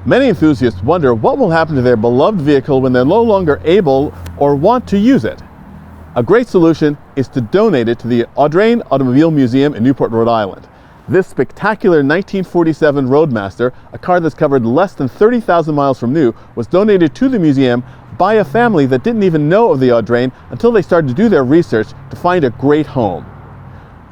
Many enthusiasts wonder what will happen to their beloved vehicle when they're no longer able or want to use it. A great solution is to donate it to the Audrain Automobile Museum in Newport, Rhode Island. This spectacular 1947 Roadmaster, a car that's covered less than 30,000 miles from new, was donated to the museum by a family that didn't even know of the Audrain until they started to do their research to find a great home.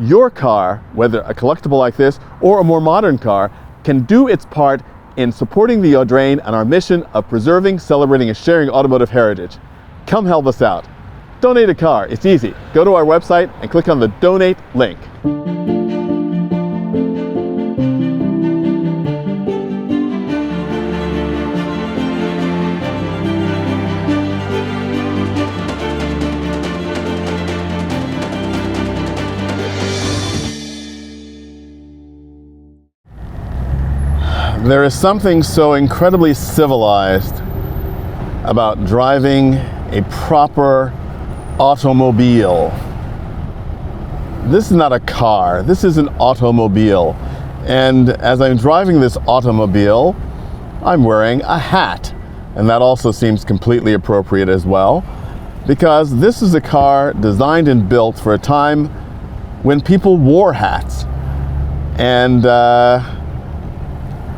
Your car, whether a collectible like this or a more modern car, can do its part in supporting the Audrain and our mission of preserving, celebrating, and sharing automotive heritage. Come help us out. Donate a car. It's easy. Go to our website and click on the donate link. There is something so incredibly civilized about driving a proper automobile. This is not a car, this is an automobile. And as I'm driving this automobile, I'm wearing a hat. And that also seems completely appropriate as well, because this is a car designed and built for a time when people wore hats. And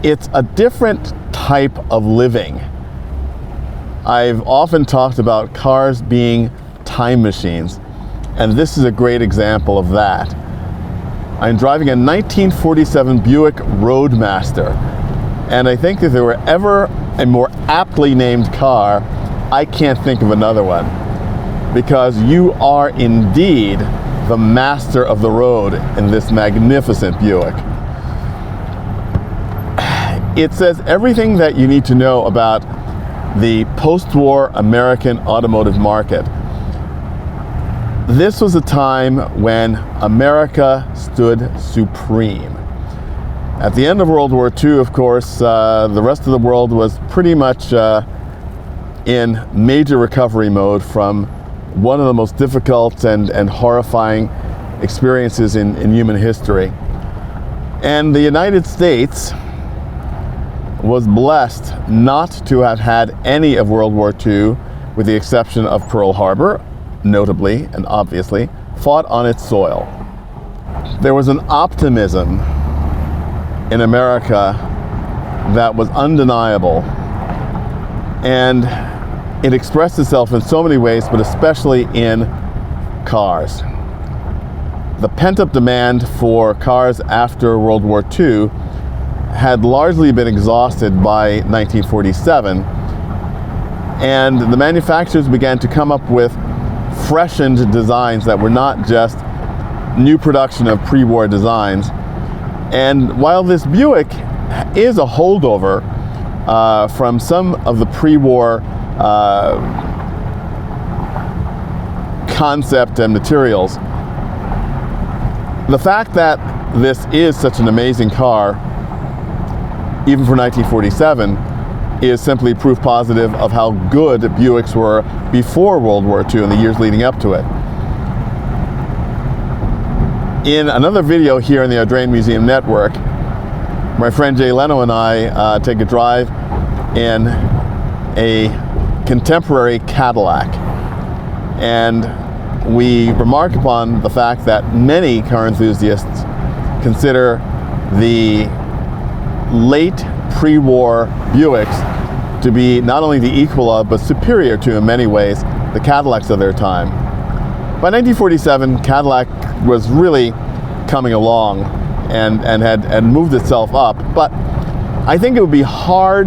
it's a different type of living. I've often talked about cars being time machines, and this is a great example of that. I'm driving a 1947 Buick Roadmaster, and I think if there were ever a more aptly named car, I can't think of another one, because you are indeed the master of the road in this magnificent Buick. It says everything that you need to know about the post-war American automotive market. This was a time when America stood supreme. At the end of World War II, of course, the rest of the world was pretty much in major recovery mode from one of the most difficult and horrifying experiences in human history. And the United States was blessed not to have had any of World War II, with the exception of Pearl Harbor, notably and obviously, fought on its soil. There was an optimism in America that was undeniable, and it expressed itself in so many ways, but especially in cars. The pent-up demand for cars after World War II had largely been exhausted by 1947, and the manufacturers began to come up with freshened designs that were not just new production of pre-war designs. And while this Buick is a holdover from some of the pre-war concept and materials, the fact that this is such an amazing car, even for 1947, is simply proof positive of how good Buicks were before World War II and the years leading up to it. In another video here in the Audrain Museum Network, my friend Jay Leno and I take a drive in a contemporary Cadillac. And we remark upon the fact that many car enthusiasts consider the late pre-war Buicks to be not only the equal of, but superior to, in many ways, the Cadillacs of their time. By 1947, Cadillac was really coming along and had moved itself up, but I think it would be hard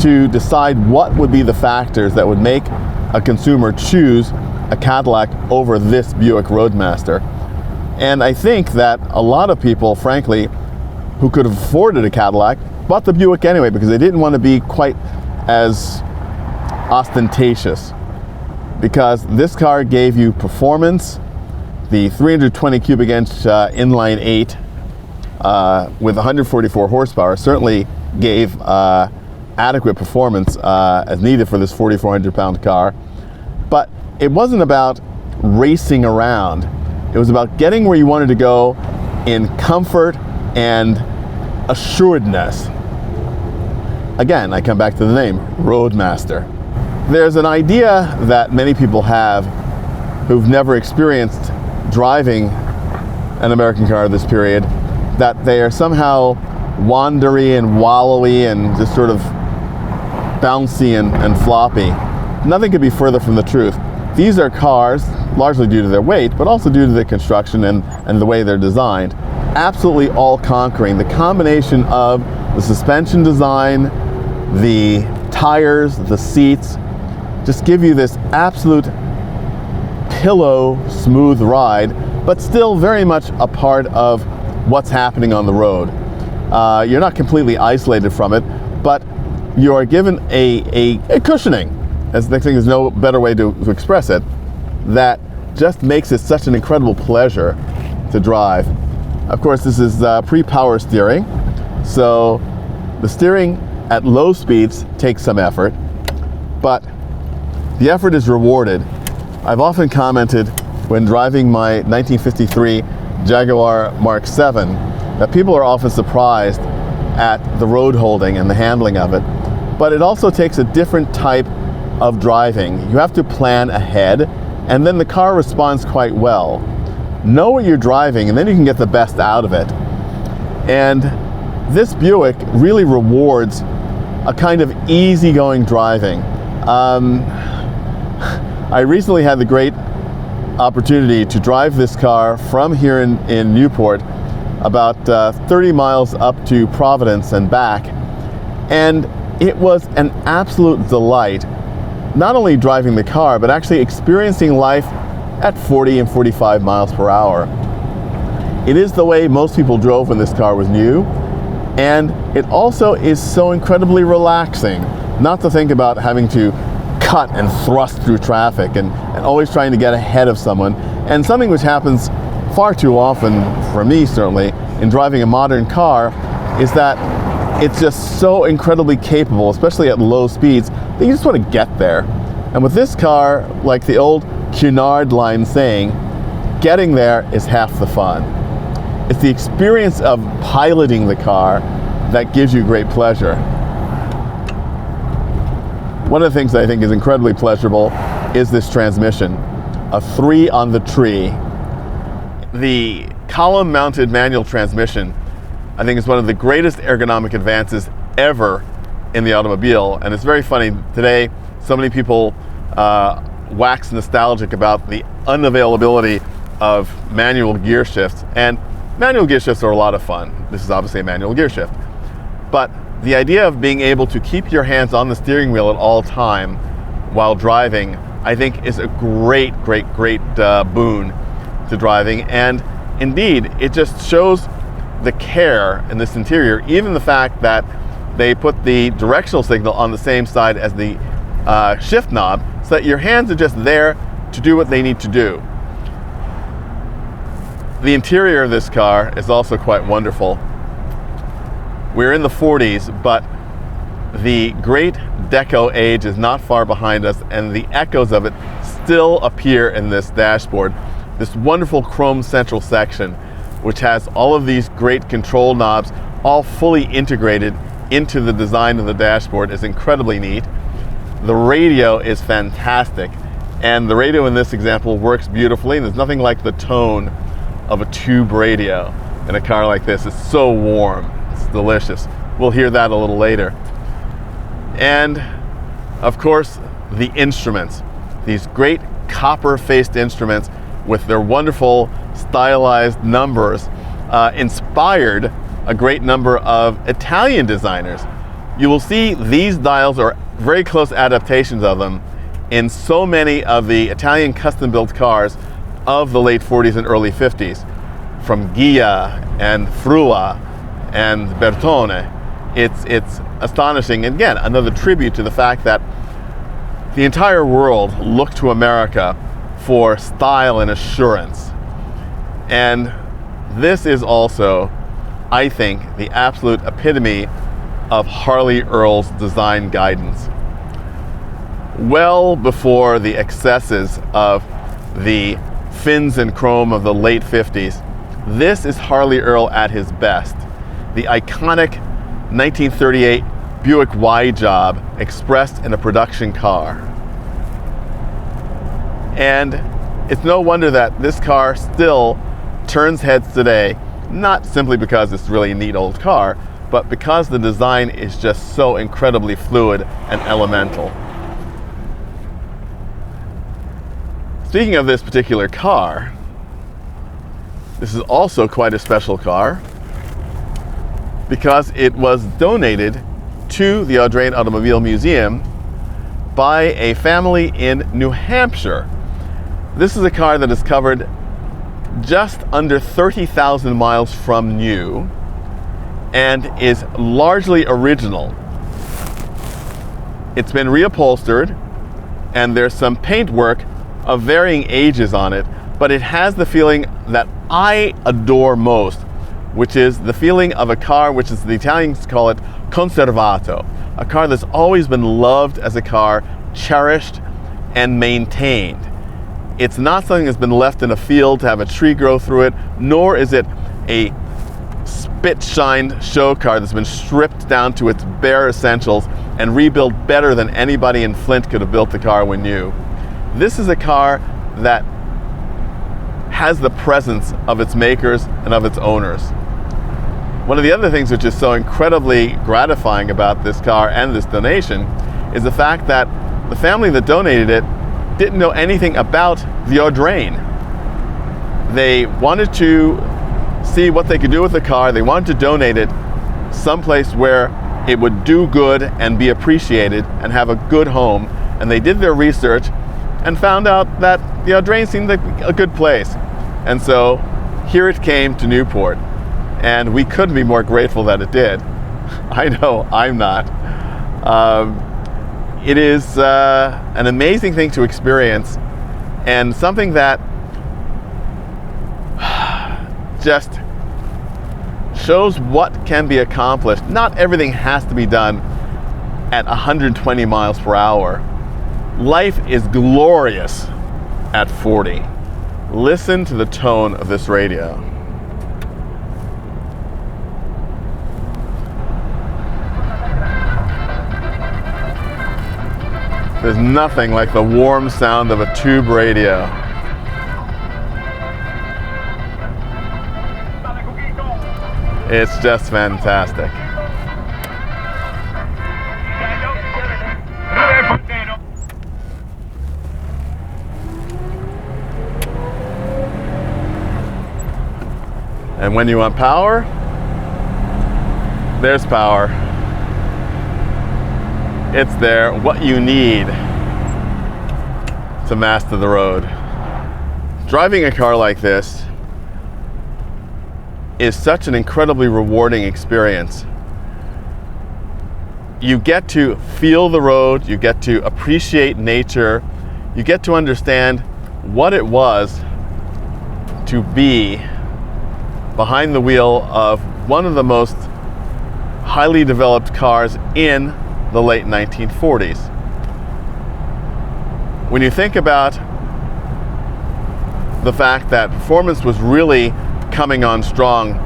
to decide what would be the factors that would make a consumer choose a Cadillac over this Buick Roadmaster. And I think that a lot of people, frankly, who could have afforded a Cadillac, bought the Buick anyway because they didn't want to be quite as ostentatious. Because this car gave you performance. The 320 cubic inch inline 8 with 144 horsepower certainly gave adequate performance as needed for this 4,400 pound car. But it wasn't about racing around. It was about getting where you wanted to go in comfort and assuredness. again, I come back to the name, Roadmaster. There's an idea that many people have who've never experienced driving an American car this period, that they are somehow wandery and wallowy and just sort of bouncy and floppy. Nothing could be further from the truth. These are cars, largely due to their weight, but also due to their construction and the way they're designed, absolutely all conquering. The combination of the suspension design, the tires, the seats, just give you this absolute pillow smooth ride, but still very much a part of what's happening on the road. You're not completely isolated from it, but you are given a cushioning, as the thing is no better way to express it, that just makes it such an incredible pleasure to drive. Of course, this is pre-power steering, so the steering at low speeds takes some effort, but the effort is rewarded. I've often commented when driving my 1953 Jaguar Mark 7 that people are often surprised at the road holding and the handling of it, but it also takes a different type of driving. You have to plan ahead, and then the car responds quite well. Know what you're driving, and then you can get the best out of it. And this Buick really rewards a kind of easygoing driving. I recently had the great opportunity to drive this car from here in Newport about 30 miles up to Providence and back, and it was an absolute delight, not only driving the car, but actually experiencing life at 40 and 45 miles per hour. It is the way most people drove when this car was new, and it also is so incredibly relaxing not to think about having to cut and thrust through traffic and always trying to get ahead of someone. And something which happens far too often, for me certainly, in driving a modern car, is that it's just so incredibly capable, especially at low speeds, that you just want to get there. And with this car, like the old Cunard line saying, getting there is half the fun. It's the experience of piloting the car that gives you great pleasure. One of the things that I think is incredibly pleasurable is this transmission, a 3 on the tree. The column-mounted manual transmission, I think, is one of the greatest ergonomic advances ever in the automobile. And it's very funny, today so many people wax nostalgic about the unavailability of manual gear shifts. And manual gear shifts are a lot of fun. This is obviously a manual gear shift. But the idea of being able to keep your hands on the steering wheel at all time while driving, I think, is a great boon to driving. And indeed, it just shows the care in this interior, even the fact that they put the directional signal on the same side as the shift knob, so that your hands are just there to do what they need to do. The interior of this car is also quite wonderful. We're in the 40s, but the great deco age is not far behind us, and the echoes of it still appear in this dashboard. This wonderful chrome central section, which has all of these great control knobs all fully integrated into the design of the dashboard, is incredibly neat. The radio is fantastic, and the radio in this example works beautifully, and there's nothing like the tone of a tube radio in a car like this. It's so warm. It's delicious. We'll hear that a little later. And of course, the instruments. These great copper-faced instruments with their wonderful stylized numbers inspired a great number of Italian designers. You will see these dials are very close adaptations of them in so many of the Italian custom-built cars of the late 40s and early 50s, from Ghia and Frua and Bertone. It's astonishing. Again, another tribute to the fact that the entire world looked to America for style and assurance. And this is also, I think, the absolute epitome of Harley Earl's design guidance. Well before the excesses of the fins and chrome of the late 50s, this is Harley Earl at his best. The iconic 1938 Buick Y job expressed in a production car. And it's no wonder that this car still turns heads today, not simply because it's really a neat old car, but because the design is just so incredibly fluid and elemental. Speaking of this particular car, this is also quite a special car because it was donated to the Audrain Automobile Museum by a family in New Hampshire. This is a car that is covered just under 30,000 miles from new and is largely original. It's been reupholstered and there's some paintwork of varying ages on it, but it has the feeling that I adore most, which is the feeling of a car which is, the Italians call it conservato, a car that's always been loved as a car, cherished and maintained. It's not something that's been left in a field to have a tree grow through it, nor is it a spit-shined show car that's been stripped down to its bare essentials and rebuilt better than anybody in Flint could have built the car when new. This is a car that has the presence of its makers and of its owners. One of the other things which is so incredibly gratifying about this car and this donation is the fact that the family that donated it didn't know anything about the Audrain. They wanted to see what they could do with the car. They wanted to donate it someplace where it would do good and be appreciated and have a good home. And they did their research and found out that the Audrain seemed like a good place. And so here it came to Newport. And we couldn't be more grateful that it did. I know I'm not. It is an amazing thing to experience and something that just shows what can be accomplished. Not everything has to be done at 120 miles per hour. Life is glorious at 40. Listen to the tone of this radio. There's nothing like the warm sound of a tube radio. It's just fantastic. And when you want power, there's power. It's there, what you need to master the road. Driving a car like this is such an incredibly rewarding experience. You get to feel the road, you get to appreciate nature, you get to understand what it was to be behind the wheel of one of the most highly developed cars in the late 1940s. When you think about the fact that performance was really coming on strong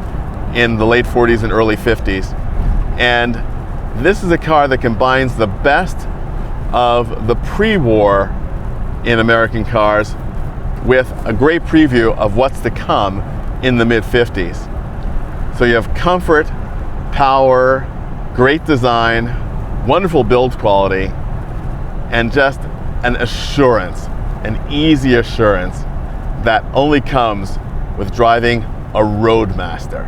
in the late 40s and early 50s, and this is a car that combines the best of the pre-war in American cars with a great preview of what's to come in the mid-50s. So you have comfort, power, great design, wonderful build quality, and just an assurance, an easy assurance that only comes with driving a Roadmaster.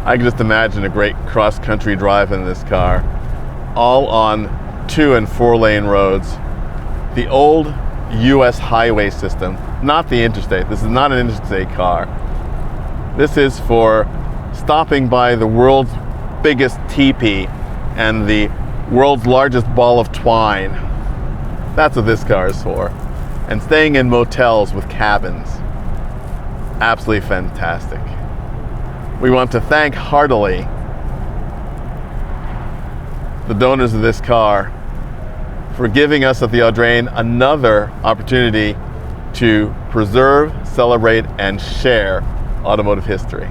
I can just imagine a great cross-country drive in this car, all on 2- and 4-lane roads. The old US highway system, not the interstate. This is not an interstate car. This is for stopping by the world's biggest teepee and the world's largest ball of twine. That's what this car is for. And staying in motels with cabins. Absolutely fantastic. We want to thank heartily the donors of this car for giving us at the Audrain another opportunity to preserve, celebrate, and share automotive history.